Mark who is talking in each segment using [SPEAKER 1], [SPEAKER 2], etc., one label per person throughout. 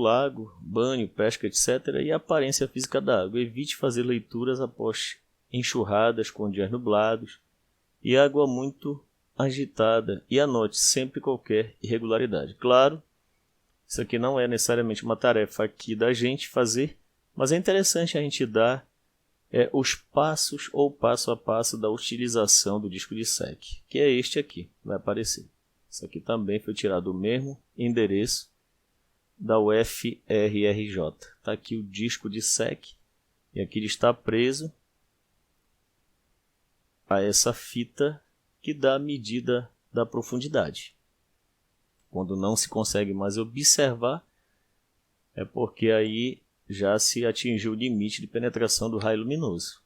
[SPEAKER 1] lago, banho, pesca, etc. e a aparência física da água. Evite fazer leituras após enxurradas com dias nublados e água muito agitada, e anote sempre qualquer irregularidade. Claro, isso aqui não é necessariamente uma tarefa aqui da gente fazer, mas é interessante a gente dar os passos ou passo a passo da utilização do disco de SEC, que é este aqui, vai aparecer. Isso aqui também foi tirado do mesmo endereço da UFRRJ. Está aqui o disco de SEC, e aqui ele está preso a essa fita que dá a medida da profundidade. Quando não se consegue mais observar, é porque aí já se atingiu o limite de penetração do raio luminoso.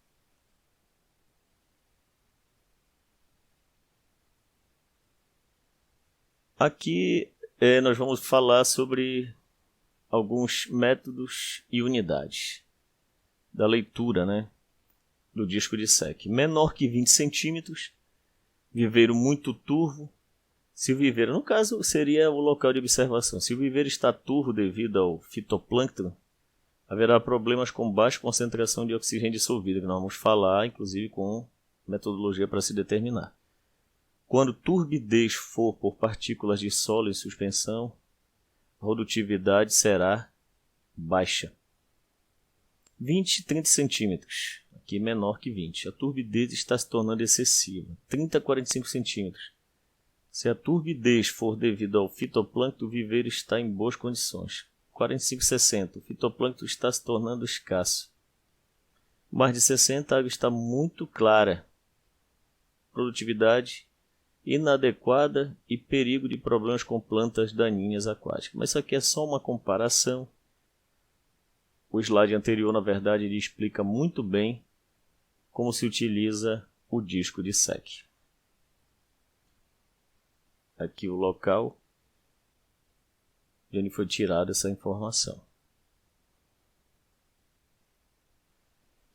[SPEAKER 1] Aqui nós vamos falar sobre alguns métodos e unidades da leitura, do disco de SEC. Menor que 20 centímetros, viveiro muito turvo. Se o viveiro, no caso, seria o local de observação. Se o viveiro está turvo devido ao fitoplâncton, haverá problemas com baixa concentração de oxigênio dissolvido, que nós vamos falar, inclusive, com metodologia para se determinar. Quando turbidez for por partículas de solo em suspensão, a rodutividade será baixa. 20 e 30 centímetros, aqui menor que 20. A turbidez está se tornando excessiva. 30 a 45 centímetros. Se a turbidez for devido ao fitoplâncton, o viveiro está em boas condições. 45 a 60. O fitoplâncton está se tornando escasso. Mais de 60, a água está muito clara. Produtividade inadequada e perigo de problemas com plantas daninhas aquáticas. Mas isso aqui é só uma comparação. O slide anterior, na verdade, ele explica muito bem como se utiliza o disco de SEC. Aqui o local de onde foi tirada essa informação.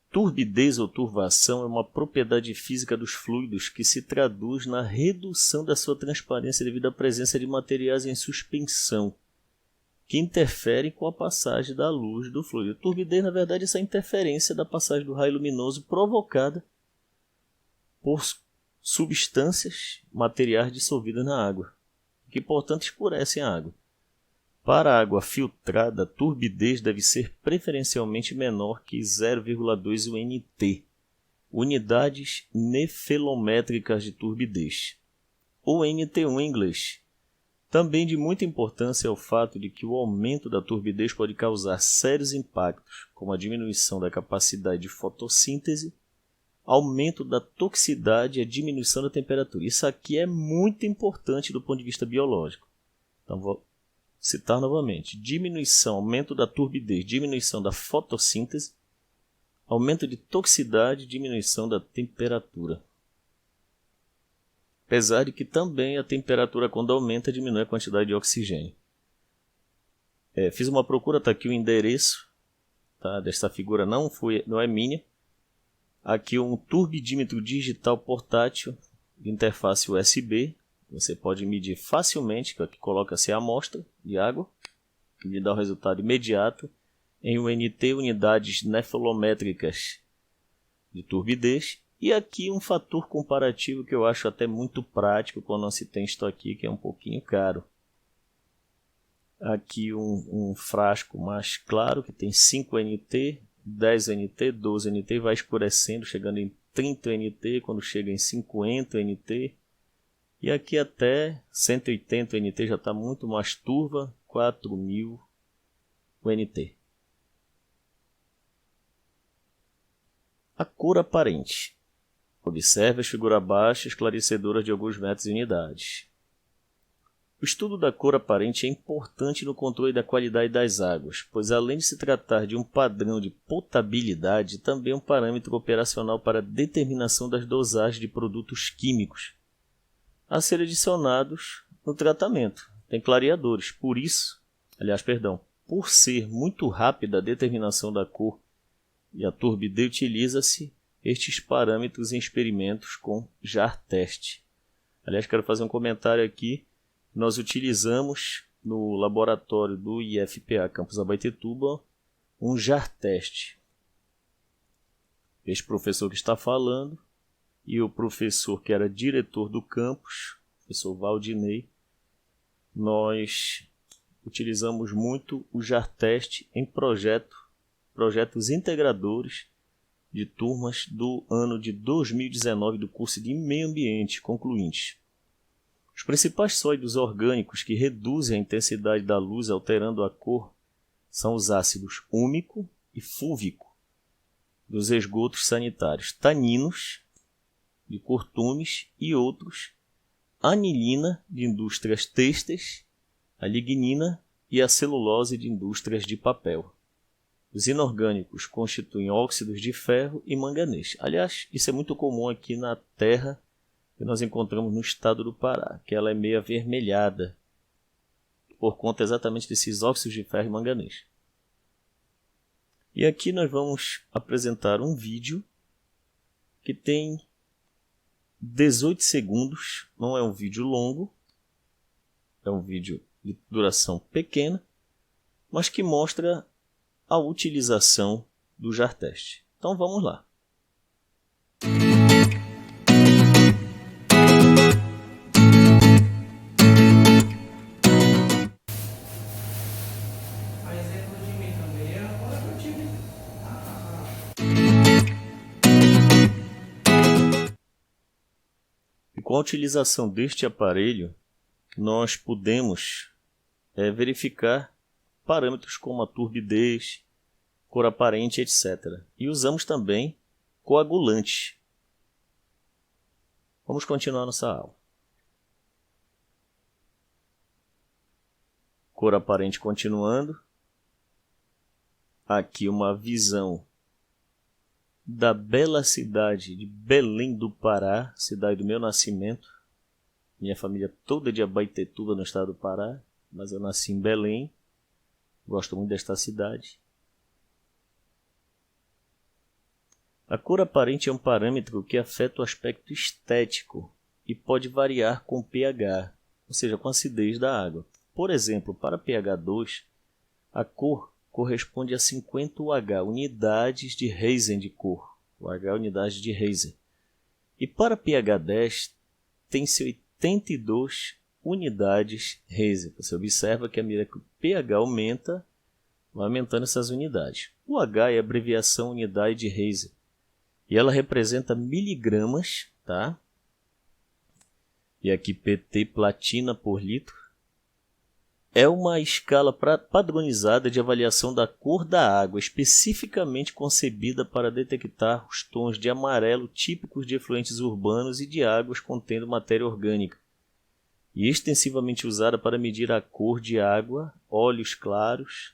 [SPEAKER 1] Turbidez ou turvação é uma propriedade física dos fluidos que se traduz na redução da sua transparência devido à presença de materiais em suspensão, que interferem com a passagem da luz do fluido. Turbidez, na verdade, é essa interferência da passagem do raio luminoso provocada por substâncias materiais dissolvidas na água, que, portanto, escurecem a água. Para a água filtrada, a turbidez deve ser preferencialmente menor que 0,2 UNT, unidades nefelométricas de turbidez, ou NT1 em inglês. Também de muita importância é o fato de que o aumento da turbidez pode causar sérios impactos, como a diminuição da capacidade de fotossíntese, aumento da toxicidade e a diminuição da temperatura. Isso aqui é muito importante do ponto de vista biológico. Então, vou citar novamente. Diminuição, aumento da turbidez, diminuição da fotossíntese, aumento de toxicidade e diminuição da temperatura. Apesar de que também a temperatura, quando aumenta, diminui a quantidade de oxigênio. Fiz uma procura, está aqui o endereço, tá, desta figura, não é minha. Aqui um turbidímetro digital portátil de interface USB. Você pode medir facilmente, que aqui coloca-se a amostra de água, que lhe dá o resultado imediato em UNT, unidades nefelométricas de turbidez. E aqui um fator comparativo que eu acho até muito prático quando não se tem isto aqui, que é um pouquinho caro. Aqui um frasco mais claro, que tem 5 NT, 10 NT, 12 NT, vai escurecendo, chegando em 30 NT, quando chega em 50 NT. E aqui até 180 UNT já está muito mais turva, 4000 UNT. A cor aparente. Observe as figuras abaixo esclarecedoras de alguns metros e unidades. O estudo da cor aparente é importante no controle da qualidade das águas, pois além de se tratar de um padrão de potabilidade, também é um parâmetro operacional para a determinação das dosagens de produtos químicos a serem adicionados no tratamento. Tem clareadores, por ser muito rápida a determinação da cor e a turbidez, utiliza-se estes parâmetros em experimentos com jar test. Aliás, quero fazer um comentário aqui. Nós utilizamos no laboratório do IFPA Campus Abaetetuba um JAR-teste. Este professor que está falando e o professor que era diretor do campus, o professor Valdinei, nós utilizamos muito o JAR-teste em projetos integradores de turmas do ano de 2019 do curso de Meio Ambiente concluinte. Os principais sólidos orgânicos que reduzem a intensidade da luz alterando a cor são os ácidos úmico e fúlvico dos esgotos sanitários, taninos de curtumes e outros, anilina de indústrias têxteis, a lignina e a celulose de indústrias de papel. Os inorgânicos constituem óxidos de ferro e manganês. Aliás, isso é muito comum aqui na terra que nós encontramos no estado do Pará, que ela é meio avermelhada por conta exatamente desses óxidos de ferro e manganês. E aqui nós vamos apresentar um vídeo que tem 18 segundos, não é um vídeo longo, é um vídeo de duração pequena, mas que mostra a utilização do JAR-teste. Então vamos lá. E com a utilização deste aparelho, nós podemos verificar parâmetros como a turbidez, cor aparente, etc. E usamos também coagulante. Vamos continuar nossa aula. Cor aparente continuando. Aqui uma visão da bela cidade de Belém do Pará, cidade do meu nascimento. Minha família toda de Abaetetuba, no estado do Pará, mas eu nasci em Belém. Gosto muito desta cidade. A cor aparente é um parâmetro que afeta o aspecto estético e pode variar com pH, ou seja, com a acidez da água. Por exemplo, para pH 2, a cor corresponde a 50 UH, unidades de Heysen de cor. O H é unidade de Heysen. E para pH 10, tem-se 82 unidades Heysen. Você observa que à medida que o pH aumenta, vai aumentando essas unidades. O H é a abreviação unidade de Heysen. E ela representa miligramas, tá? E aqui PT, platina por litro. É uma escala padronizada de avaliação da cor da água, especificamente concebida para detectar os tons de amarelo típicos de efluentes urbanos e de águas contendo matéria orgânica, e extensivamente usada para medir a cor de água, óleos claros,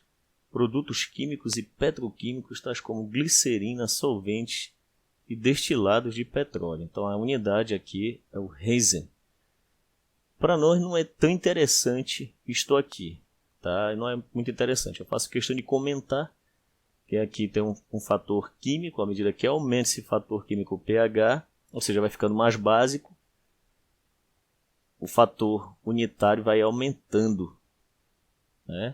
[SPEAKER 1] produtos químicos e petroquímicos, tais como glicerina, solventes e destilados de petróleo. Então a unidade aqui é o Heysen. Para nós não é tão interessante isto aqui, tá? Não é muito interessante. Eu faço questão de comentar que aqui tem um fator químico, à medida que aumenta esse fator químico, o pH, ou seja, vai ficando mais básico, o fator unitário vai aumentando, né?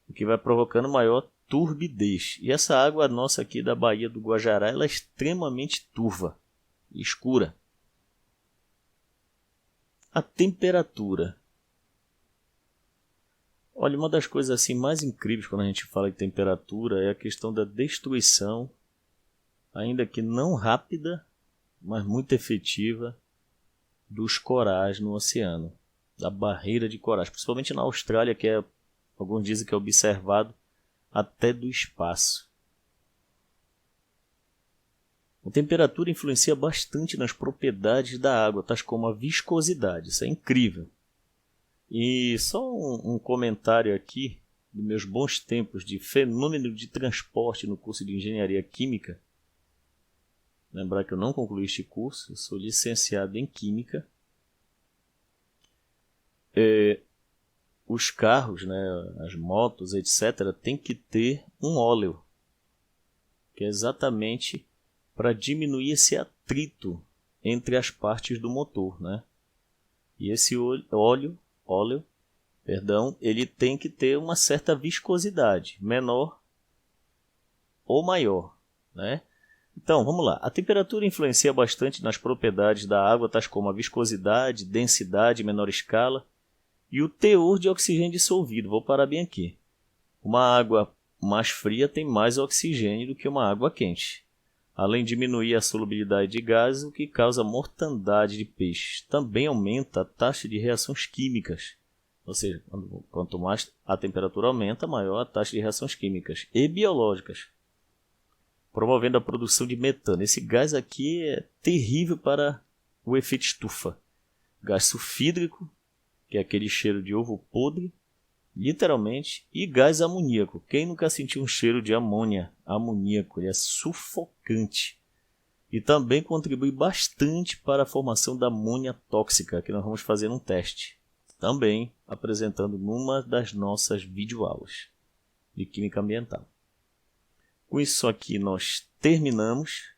[SPEAKER 1] O que vai provocando maior turbidez. E essa água nossa aqui da Baía do Guajará, ela é extremamente turva e escura. A temperatura. Olha, uma das coisas assim mais incríveis quando a gente fala de temperatura é a questão da destruição, ainda que não rápida, mas muito efetiva, dos corais no oceano, da barreira de corais, principalmente na Austrália, que alguns dizem que é observado até do espaço. A temperatura influencia bastante nas propriedades da água, tais como a viscosidade. Isso é incrível. E só um comentário aqui dos meus bons tempos de fenômeno de transporte no curso de Engenharia Química. Lembrar que eu não concluí este curso, eu sou licenciado em Química. Os carros, né, as motos, etc., tem que ter um óleo, que é exatamente para diminuir esse atrito entre as partes do motor, né? E esse óleo Perdão, ele tem que ter uma certa viscosidade, menor ou maior, né? Então, vamos lá. A temperatura influencia bastante nas propriedades da água, tais como a viscosidade, densidade em menor escala e o teor de oxigênio dissolvido. Vou parar bem aqui. Uma água mais fria tem mais oxigênio do que uma água quente, além de diminuir a solubilidade de gases, o que causa mortandade de peixes. Também aumenta a taxa de reações químicas, ou seja, quanto mais a temperatura aumenta, maior a taxa de reações químicas e biológicas, promovendo a produção de metano. Esse gás aqui é terrível para o efeito estufa. Gás sulfídrico, que é aquele cheiro de ovo podre, literalmente, e gás amoníaco. Quem nunca sentiu um cheiro de amoníaco? Ele é sufocante. E também contribui bastante para a formação da amônia tóxica, que nós vamos fazer um teste. Também apresentando numa das nossas videoaulas de Química Ambiental. Com isso aqui nós terminamos.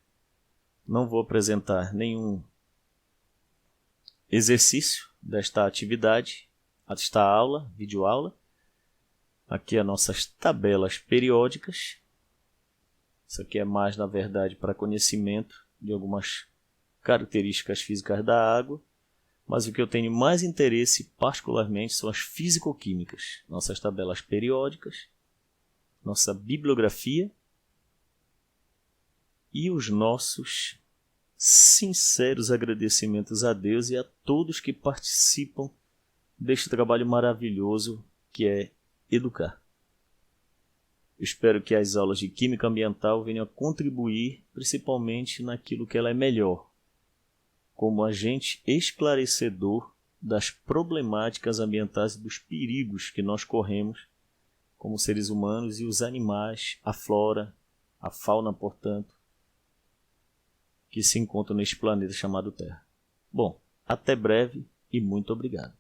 [SPEAKER 1] Não vou apresentar nenhum exercício desta atividade, esta aula, videoaula. Aqui as nossas tabelas periódicas. Isso aqui é mais, na verdade, para conhecimento de algumas características físicas da água. Mas o que eu tenho mais interesse, particularmente, são as físico-químicas. Nossas tabelas periódicas, nossa bibliografia e os nossos sinceros agradecimentos a Deus e a todos que participam deste trabalho maravilhoso que é educar. Eu espero que as aulas de Química Ambiental venham a contribuir principalmente naquilo que ela é melhor, como agente esclarecedor das problemáticas ambientais e dos perigos que nós corremos como seres humanos e os animais, a flora, a fauna, portanto, que se encontram neste planeta chamado Terra. Bom, até breve e muito obrigado.